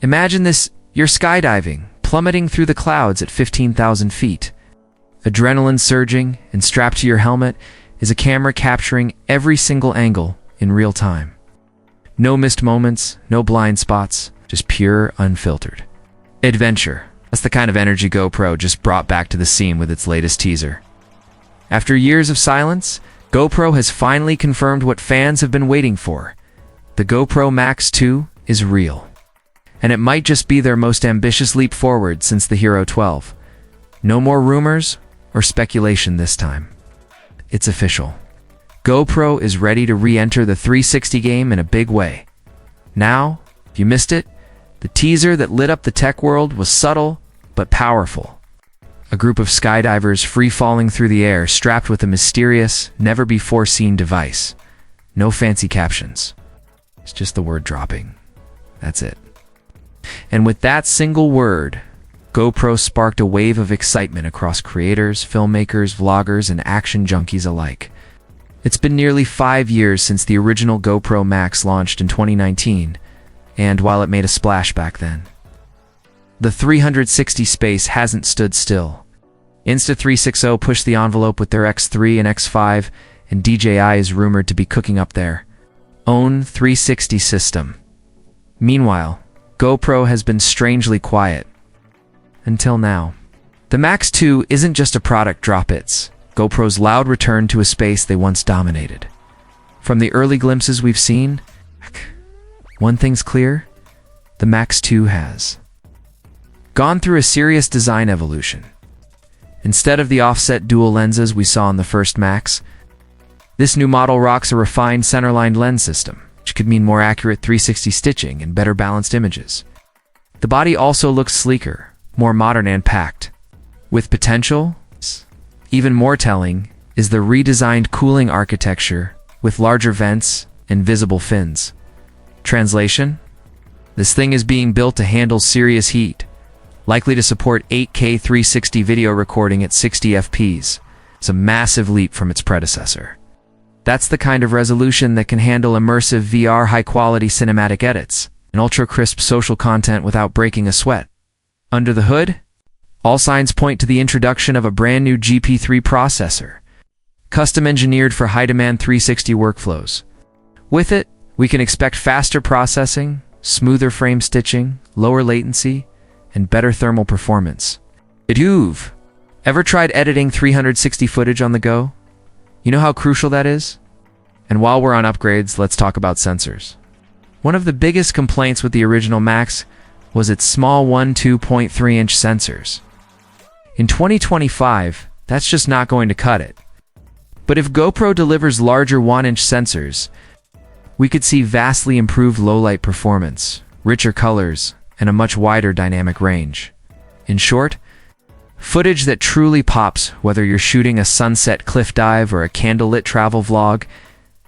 Imagine this, you're skydiving, plummeting through the clouds at 15,000 feet. Adrenaline surging, and strapped to your helmet is a camera capturing every single angle in real time. No missed moments, no blind spots, just pure, unfiltered adventure. That's the kind of energy GoPro just brought back to the scene with its latest teaser. After years of silence, GoPro has finally confirmed what fans have been waiting for. The GoPro Max 2 is real. And it might just be their most ambitious leap forward since the Hero 12. No more rumors or speculation this time. It's official. GoPro is ready to re-enter the 360 game in a big way. Now, if you missed it, the teaser that lit up the tech world was subtle but powerful. A group of skydivers free-falling through the air strapped with a mysterious, never-before-seen device. No fancy captions. It's just the word dropping. That's it. And with that single word, GoPro sparked a wave of excitement across creators, filmmakers, vloggers, and action junkies alike. It's been nearly 5 years since the original GoPro Max launched in 2019, and while it made a splash back then, the 360 space hasn't stood still. Insta360 pushed the envelope with their X3 and X5, and DJI is rumored to be cooking up their own 360 system. Meanwhile, GoPro has been strangely quiet. Until now. The Max 2 isn't just a product drop, it's GoPro's loud return to a space they once dominated. From the early glimpses we've seen, one thing's clear, the Max 2 has gone through a serious design evolution. Instead of the offset dual lenses we saw on the first Max, this new model rocks a refined centerline lens system, which could mean more accurate 360 stitching and better balanced images. The body also looks sleeker, more modern and packed, with potential. Even more telling is the redesigned cooling architecture with larger vents and visible fins. Translation? This thing is being built to handle serious heat, likely to support 8K 360 video recording at 60 fps. It's a massive leap from its predecessor. That's the kind of resolution that can handle immersive VR high-quality cinematic edits and ultra-crisp social content without breaking a sweat. Under the hood, all signs point to the introduction of a brand new GP3 processor, custom-engineered for high-demand 360 workflows. With it, we can expect faster processing, smoother frame stitching, lower latency, and better thermal performance. You've ever tried editing 360 footage on the go? You know how crucial that is? And while we're on upgrades, let's talk about sensors. One of the biggest complaints with the original Max was its small 2.3-inch sensors. In 2025, that's just not going to cut it. But if GoPro delivers larger 1-inch sensors, we could see vastly improved low-light performance, richer colors, and a much wider dynamic range. In short, footage that truly pops, whether you're shooting a sunset cliff dive or a candlelit travel vlog,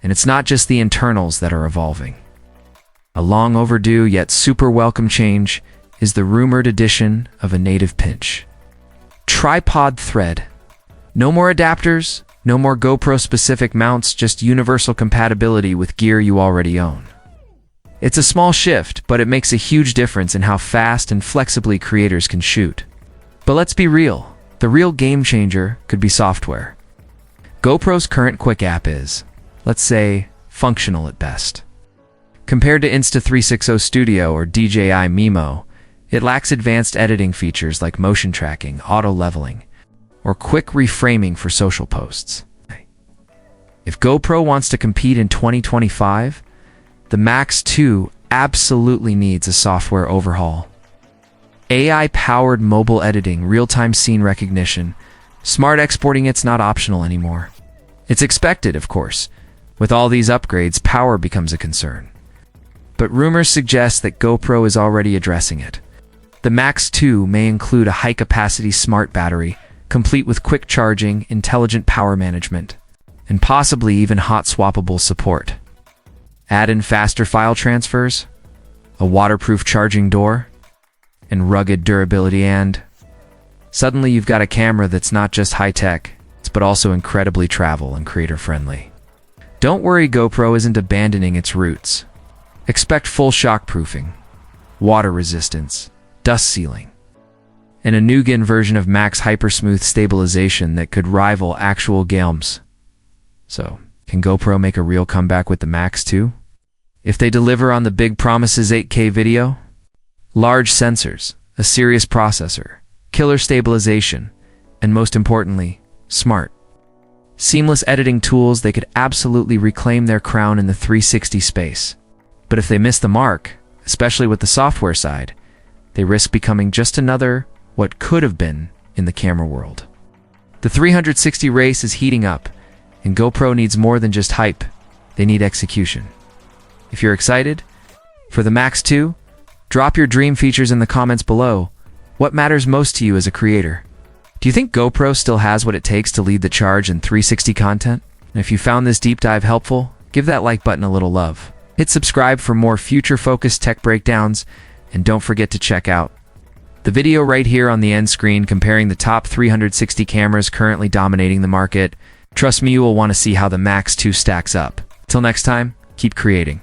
and it's not just the internals that are evolving. A long overdue yet super welcome change is the rumored addition of a native pinch. Tripod thread. No more adapters, no more GoPro-specific mounts, just universal compatibility with gear you already own. It's a small shift, but it makes a huge difference in how fast and flexibly creators can shoot. But let's be real, the real game changer could be software. GoPro's current Quick app is, let's say, functional at best. Compared to Insta360 Studio or DJI Mimo, it lacks advanced editing features like motion tracking, auto-leveling, or quick reframing for social posts. If GoPro wants to compete in 2025, the Max 2 absolutely needs a software overhaul. AI-powered mobile editing, real-time scene recognition, smart exporting, it's not optional anymore. It's expected, of course. With all these upgrades, power becomes a concern. But rumors suggest that GoPro is already addressing it. The Max 2 may include a high-capacity smart battery, complete with quick charging, intelligent power management, and possibly even hot-swappable support. Add in faster file transfers, a waterproof charging door, and rugged durability, and suddenly you've got a camera that's not just high-tech, but also incredibly travel and creator-friendly. Don't worry, GoPro isn't abandoning its roots. Expect full shockproofing, water resistance, dust sealing, and a new-gen version of Max hyper-smooth stabilization that could rival actual games. So, can GoPro make a real comeback with the Max 2? If they deliver on the big promises 8K video, large sensors, a serious processor, killer stabilization, and most importantly, smart, seamless editing tools, they could absolutely reclaim their crown in the 360 space. But if they miss the mark, especially with the software side, they risk becoming just another what could have been in the camera world. The 360 race is heating up, and GoPro needs more than just hype. They need execution. If you're excited for the Max 2, drop your dream features in the comments below. What matters most to you as a creator? Do you think GoPro still has what it takes to lead the charge in 360 content? And if you found this deep dive helpful, give that like button a little love. Hit subscribe for more future-focused tech breakdowns, and don't forget to check out the video right here on the end screen comparing the top 360 cameras currently dominating the market. Trust me, you will want to see how the Max 2 stacks up. Till next time, keep creating.